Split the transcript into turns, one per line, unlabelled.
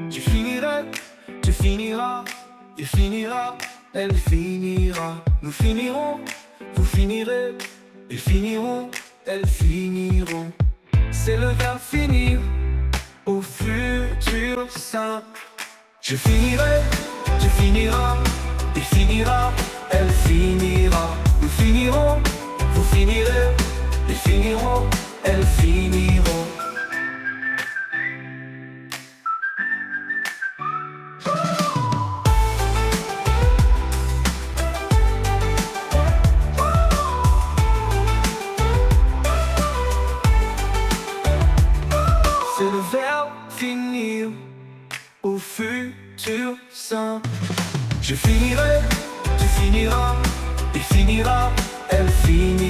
Tu finirais, tu finiras, il finira, elle finira. Nous finirons, vous finirez, ils finiront, elles finiront. C'est le verbe finir au futur simple. Je finirai, tu finiras, il finira, elle finira. Nous finirons, vous finirez, ils finiront, elles finiront. C'est le verbe finir au futur simple. Je finirai, tu finiras, il finira, elle finira.